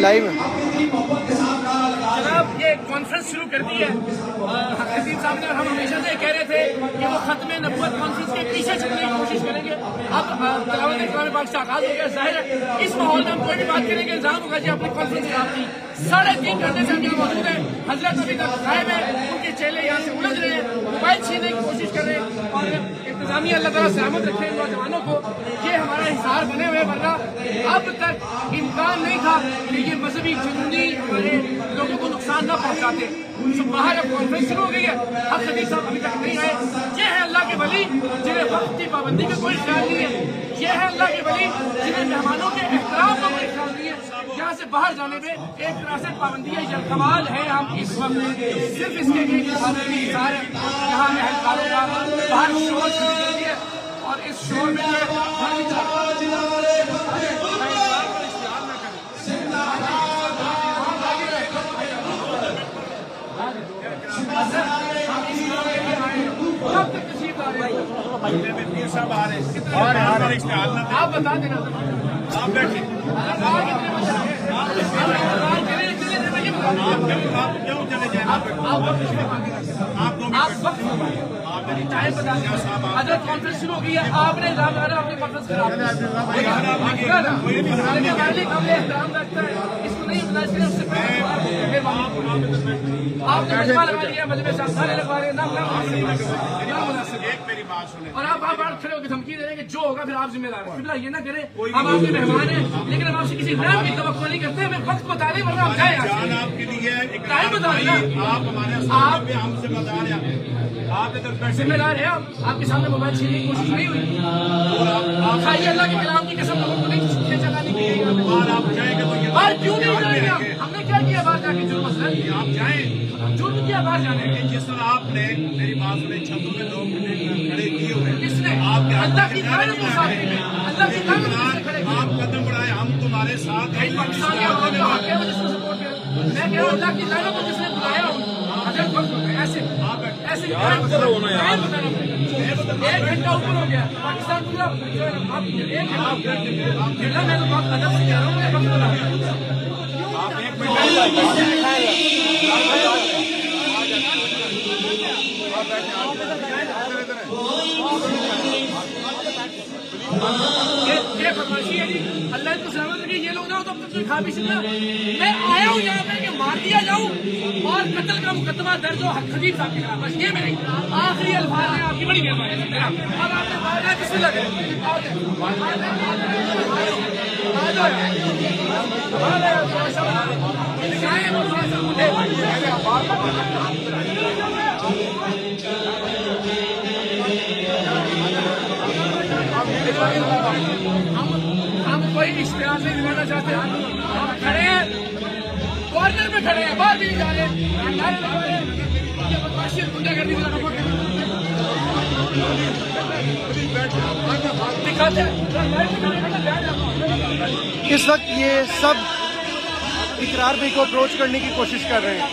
Live जनाब ये conference शुरू कर दी है खतीब साहब ने, और हम हमेशा से कह रहे थे कि वो खत्म नबूवत कॉन्फ्रेंस के पीछे चलने की कोशिश करेंगे। अब तिलावत कलाम पाक से आगाज हो गया, जाहिर है इस माहौल में हम कोई भी बात करेंगे इल्जाम होगा जी अपनी कॉन्फ्रेंस खराब की। 3.5 घंटे से हम यहाँ मौजूद हैं, हजरत अभी तक गायब है, उनके चेले यहाँ से उलझ रहे हैं, मोबाइल छीनने की कोशिश कर रहे हैं, और इंतजामिया अल्लाह ताला सलामत रखे नौजवानों को। ये हमारा हिसार बने हुए, वरना अब तक इम्कान नहीं था कि ये मजहबी जुनूनी हमारे लोगों को नुकसान न पहुंचाते। बाहर अब कॉन्फ्रेंस शुरू हो गई है, अब खतीब साहब अभी तक नहीं आए। ये है अल्लाह के वली जिन्हें वक्त की पाबंदी का कोई ख्याल नहीं है, ये है अल्लाह के वली जिन्हें मेहमानों के एहतराम का कोई ख्याल नहीं है। यहाँ से बाहर जाने में एक तरह से पाबंदी है, यह कमाल है। हम इस वक्त सिर्फ इसके एक हिसार है, यहाँ महलकारों का बाहर शोर शुरू कर दिया, और इस शोर में आप बता देना, आप बैठे क्यों चले जाए, टाइम बता दें। अगर कॉन्फ्रेंस शुरू हो गई है, आपने अपनी कॉन्फ्रेंस खराब एहतराम रखता है, इसको नहीं बताया उससे आपने मजमा लगा लिया, मजमे से सारे लगवा रहे हैं, मेरी बात सुने, और आप खड़े होकर धमकी दे रहे हैं कि जो होगा फिर आप जिम्मेदार हैं। ये ना करें, हम आपके मेहमान हैं, लेकिन हम आपसे किसी नाम की तवक्को नहीं करते, हमें वक्त बता दें वरना हम जाए आपके लिए टाइम बता दें। आप हमारे हम जिम्मेदार हैं, आप इधर जिम्मेदार है, आपके सामने मोबाइल छीनने की कोशिश नहीं हुई, खाइए अल्लाह के कलाम की कसम, लोगों को नहीं चलाने की गई। आप जाएंगे तो बाहर क्यों नहीं जाएंगे? हमने क्या किया बाहर जाके? जुर्म आप जाए, जुर्म किया बाहर जाने के। जिस तरह आपने मेरी बात सुने, छतों में 2 घंटे खड़े किए हुए, किसने? आपके अल्लाह की तारीफ को साथ में, अल्लाह की तारीफ आप कदम बढ़ाए, हम तुम्हारे साथ हैं। पाकिस्तान के अल्लाह की तारीफ को किसने बुलाया? ऐसे ऐसे 1 घंटा ऊपर हो गया, पाकिस्तान पूरा आप 1 घंटा, मैं तो बहुत अदब से कह रहा हूँ, आप 1 मिनट ये फरमाइशी है जी, अल्लाह को सलामत रखिए। ये लोग ना हो तो अब तक खा भी सकता। मैं आया हूँ यहाँ पे कि मार दिया जाऊँ और कत्ल का मुकदमा दर्ज हो खतीब साहब के खिलाफ, बस ये मेरे आखिरी अल्फाज हैं। आपकी बड़ी मेहरबानी। अब आपने मारना किससे लगे? हम कोई इश्तिहार नहीं दिलाना चाहते, हम खड़े हैं, कॉर्नर में खड़े हैं, बाहर भी नहीं जा रहे, नारे लगा रहे हैं, ये बदमाशी गुंडागर्दी का सपोर्ट दिखाते हैं। इस वक्त ये सब इकरार भाई को अप्रोच करने की कोशिश कर रहे हैं।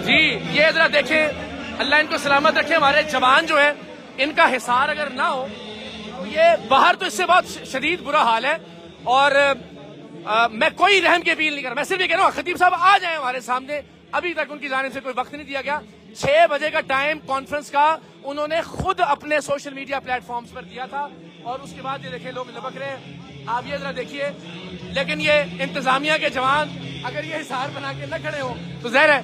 जी ये जरा देखें, अल्लाह इनको सलामत रखे। हमारे जवान जो है, इनका हिसार अगर ना हो तो ये बाहर तो इससे बहुत शदीद बुरा हाल है। और मैं कोई रहम की अपील नहीं कर रहा, मैं सिर्फ ये कह रहा हूँ खतीब साहब आ जाए हमारे सामने। अभी तक उनकी जानिब से कोई वक्त नहीं दिया गया। 6 बजे का टाइम कॉन्फ्रेंस का उन्होंने खुद अपने सोशल मीडिया प्लेटफॉर्म्स पर दिया था, और उसके बाद ये देखिए लोग लपक रहे हैं। आप ये जरा देखिए, लेकिन ये इंतजामिया के जवान अगर ये हिसार बना के न खड़े हो तो जहर है।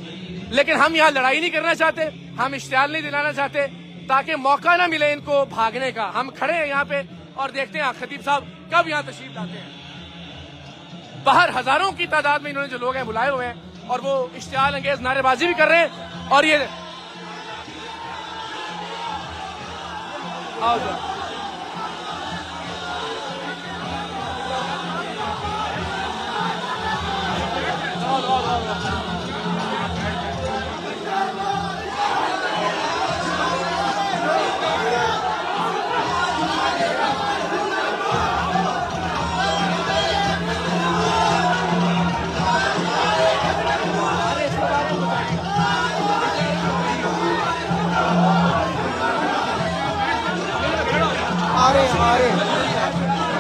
लेकिन हम यहाँ लड़ाई नहीं करना चाहते, हम इश्तिहार नहीं दिलाना चाहते, ताकि मौका ना मिले इनको भागने का। हम खड़े हैं यहाँ पे और देखते हैं खतीब साहब कब यहाँ तशरीफ लाते हैं। बाहर हजारों की तादाद में इन्होंने जो लोग हैं बुलाए हुए हैं, और वो इश्तिहार अंगेज नारेबाजी भी कर रहे हैं। और ये आओ जाओ।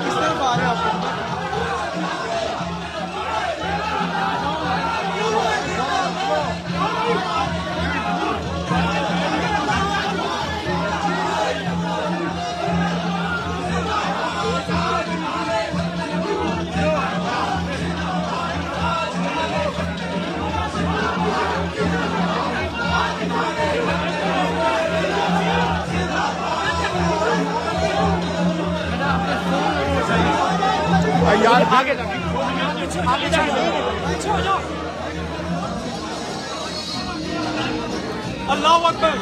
किस तरफ आ रहे हैं आप? यार आगे अल्लाहू अकबर।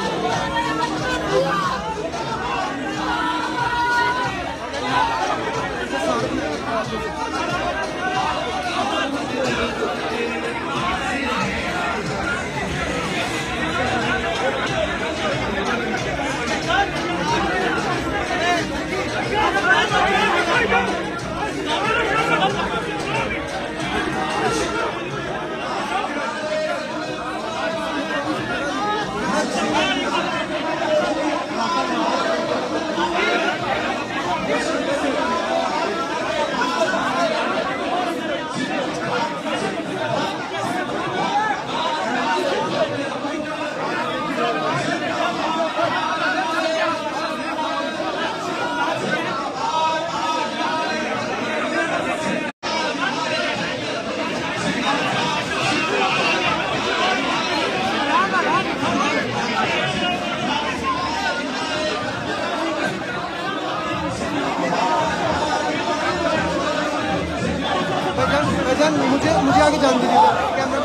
मुझे आगे जान दीजिए कैमरा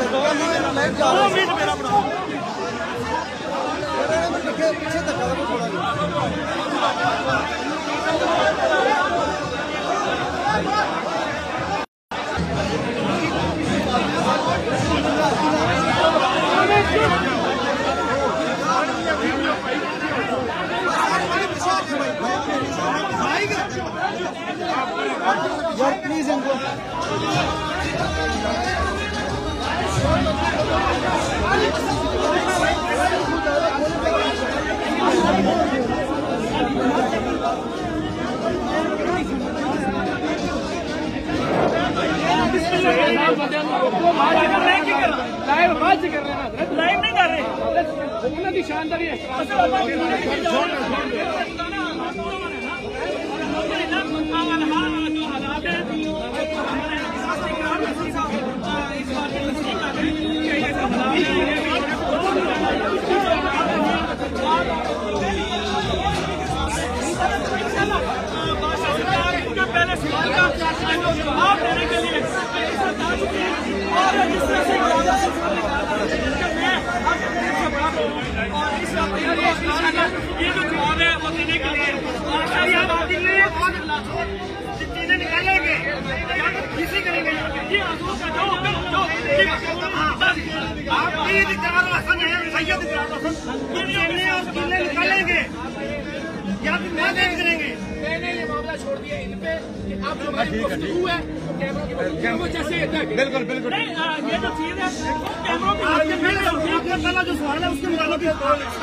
लाइव जा रहा है। पीछे तक यार प्लीज इनको लाइव नहीं कर रहे शानदारी पहले सवाल का जवाब देने के लिए ये जो जवाब है वो देने के लिए चीजें निकालेंगे किसी करेंगे ये निकालेंगे या फिर मैं देख करेंगे। मैंने ये मामला छोड़ दिया इन पे कि आप जो हमारी गुफ्तगू है कैमरों की जैसे बिल्कुल बिल्कुल ये जो चीज है कैमरों की आपने पहला जो सवाल है उसके मुताबिक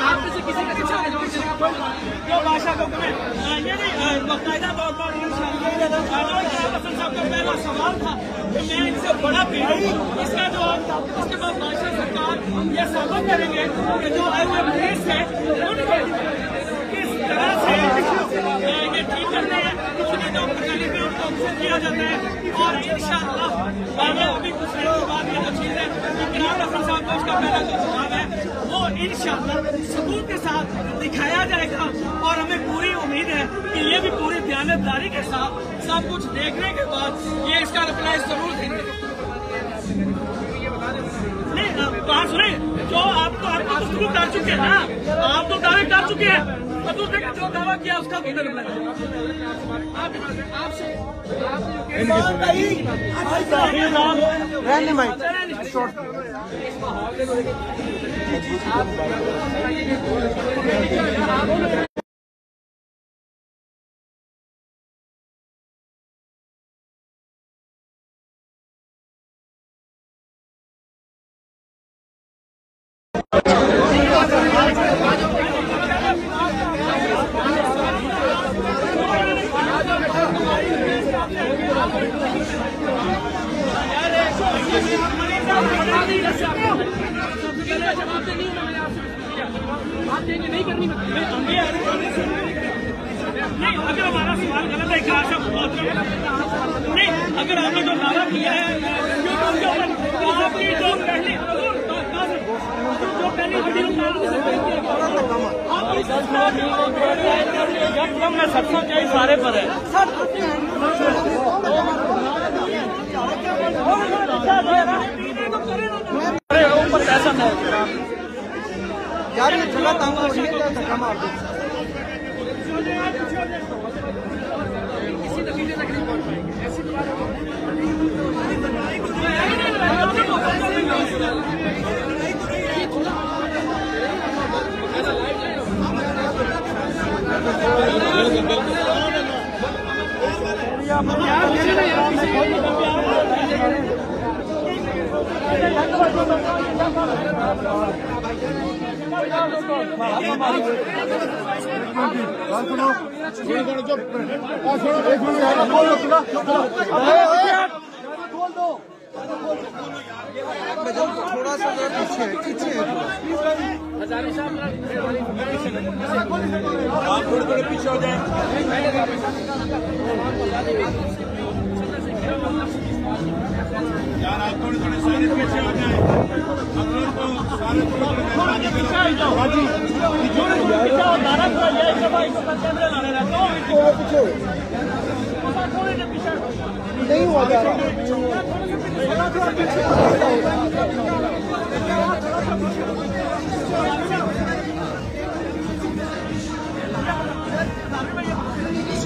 आप में से किसी का जो भाषा को ये नहीं बाकायदा तौर पर साहब का पहला सवाल था कि मैं इनसे बड़ा पीड़ित हूँ इसका जवाब था। उसके बाद बादशाह सरकार ये साबित करेंगे कि जो पुलिस है उनके किस तरह से ये ठीक करते हैं कितनी जो तकलीफ है उनको अक्सर किया जाता है और इंशाअल्लाह आगे अभी कुछ देर के बाद ये जो चीज है इकरार अफजल साहब का उसका पहला जो जवाब है वो इंशाअल्लाह सबूत के साथ दिखाया जाएगा और हमें पूरी उम्मीद है कि ये भी पूरी दयानतदारी के साथ सब कुछ देखने के बाद ये इसका रिप्लाई जरूर देंगे। नहीं बात सुनिए जो आपको प्रूफ कर चुके हैं ना, आप तो दावे कर चुके हैं और दूसरे का जो दावा किया उसका भी आपसे नहीं करनी नहीं, अगर हमारा सवाल गलत है नहीं, अगर आपने जो दावा किया है आपकी जो पहली मैं सबसे चाहिए सारे पर है ऊपर पैसा यार ये चला तंग हो रही है, धक्का मार दो। थोड़ा सा पीछे आप थोड़े पीछे हो जाए। यार आप थोड़े सारे पीछे हो जाए। नहीं हुआ जा रहा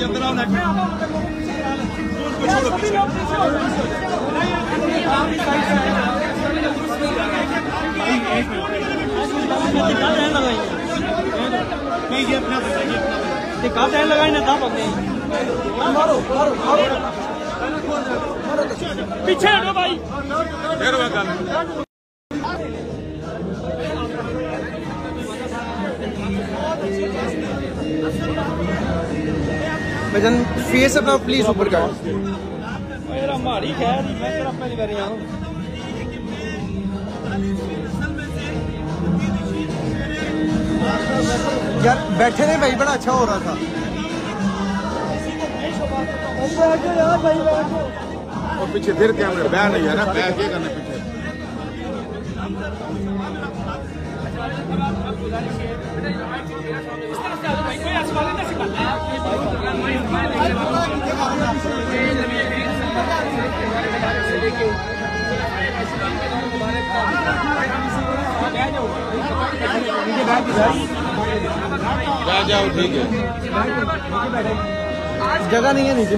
अंदर आओ ना, लगाई ना था पीछे हटो भाई। भजन फेस अपना प्लीज ऊपर कर। मेरा मारी खैर मैं तेरा पहली बार यहाँ यार बैठे थे भाई, बड़ा अच्छा हो रहा था। और पीछे फिर कैमरे बैठ नहीं है ना, बैठ के करने पीछे बैठ जाओ, ठीक है। जगह नहीं है नीचे।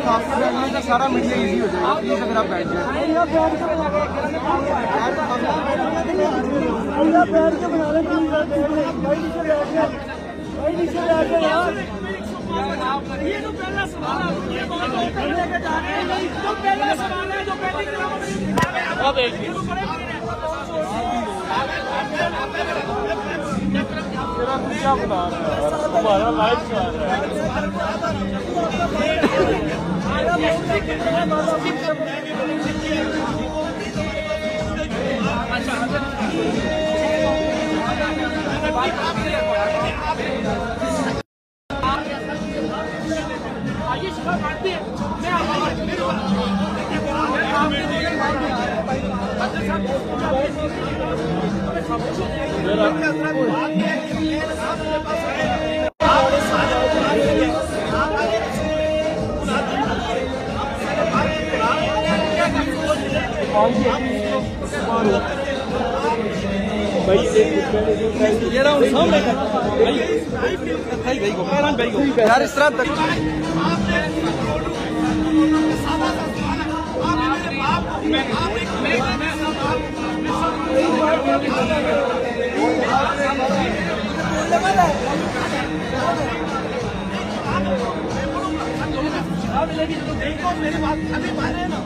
आपके बैठने का सारा मीडिया इजी हो जाएगा, प्लीज अगर आप बैठ जाए। ये तो पहला सवाल है जो पहला सवाल है जो क्या बना रहा है हमारा लाइव चल रहा यार इस तरह तक मेरी बात अभी माने ना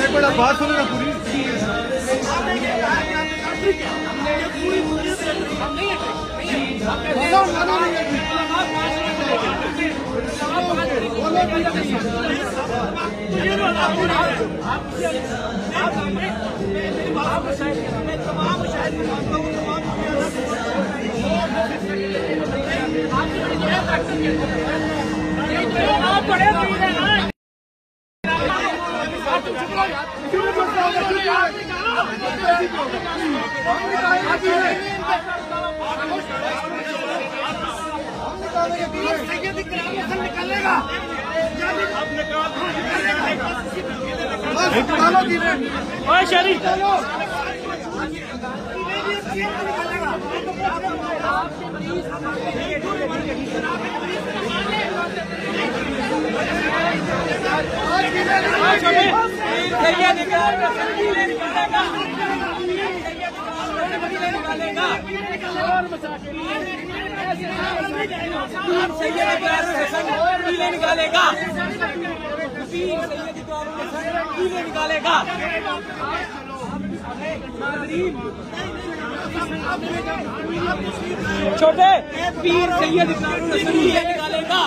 एक बड़ा बात सुनो ना पूरी छोटे पीर सैयद निकालेगा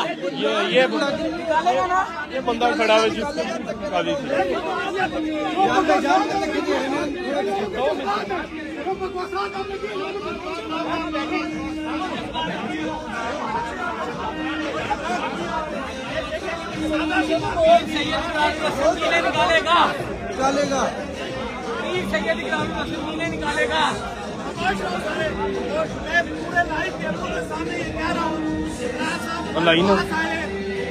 ये निकालेगा ना, ये बंदा खड़ा है जिसको निकालेगा निकालेगा। पूरे लाइव कैमरों के सामने ये कह रहा हूँ,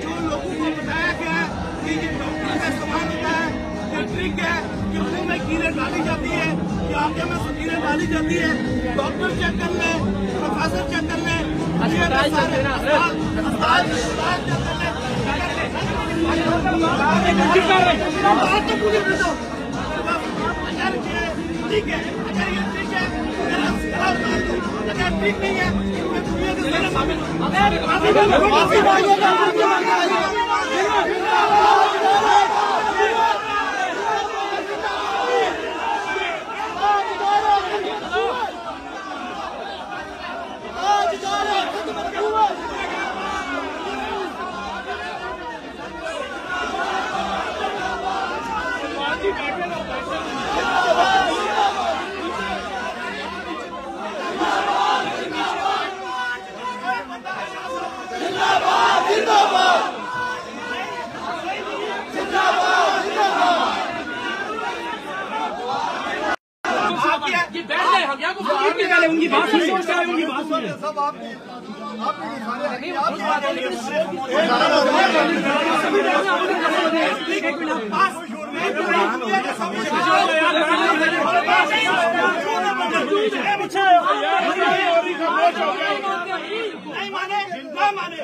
जो लोगों को बताया गया कि ये डॉक्टर का इस्तेमाल होता है, ये ट्रिक है कि मुंह में कीड़े डाली जाती है, कि आगे में कीड़े डाली जाती है। डॉक्टर चेक कर ले, प्रोफेसर चेक कर ले, ठीक है, अगर ये ठीक है अगर ठीक नहीं है जिंदाबाद जिंदाबाद पहले उनकी बात सुनिए, उनकी बात सुनिए। सब आप नहीं माने ना माने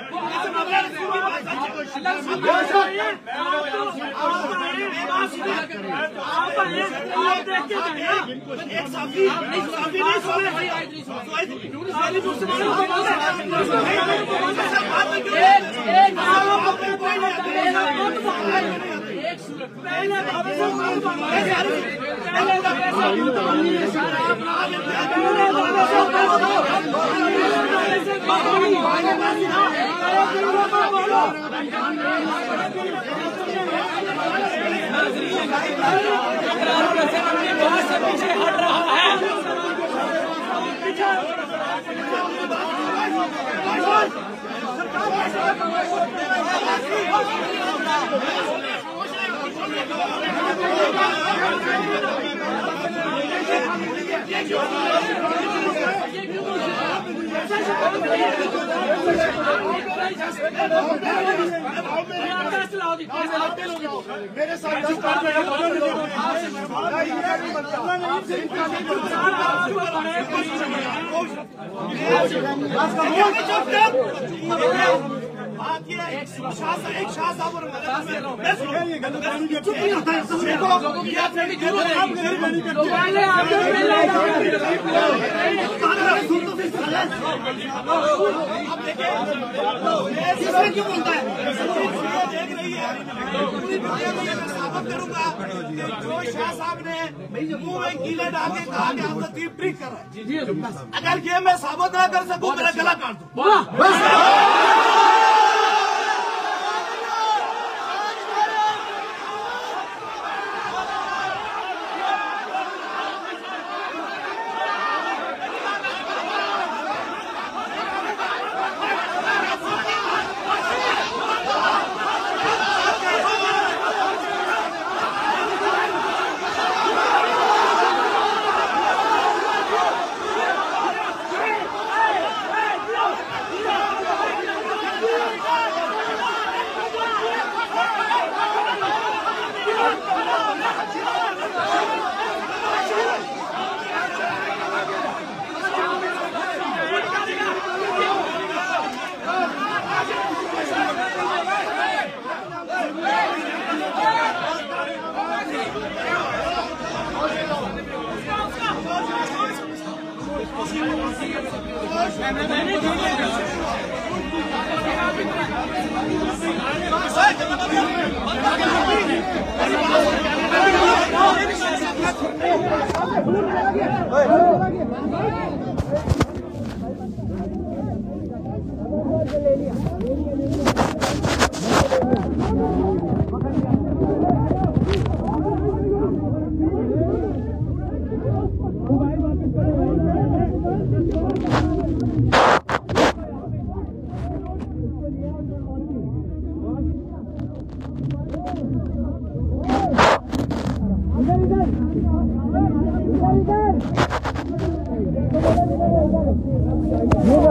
मेरे साथ बात ये एक शाह साहब और क्यों बोलता है देख रही है पूरी दुनिया में मैं साबित करूंगा जो शाह साहब ने मुंह में कीले डाल के कहा कि आपको चीफ ट्रिक कर रहा है, अगर ये मैं साबित ना कर सकूं मेरा गला काट दूं।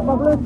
पब्लिक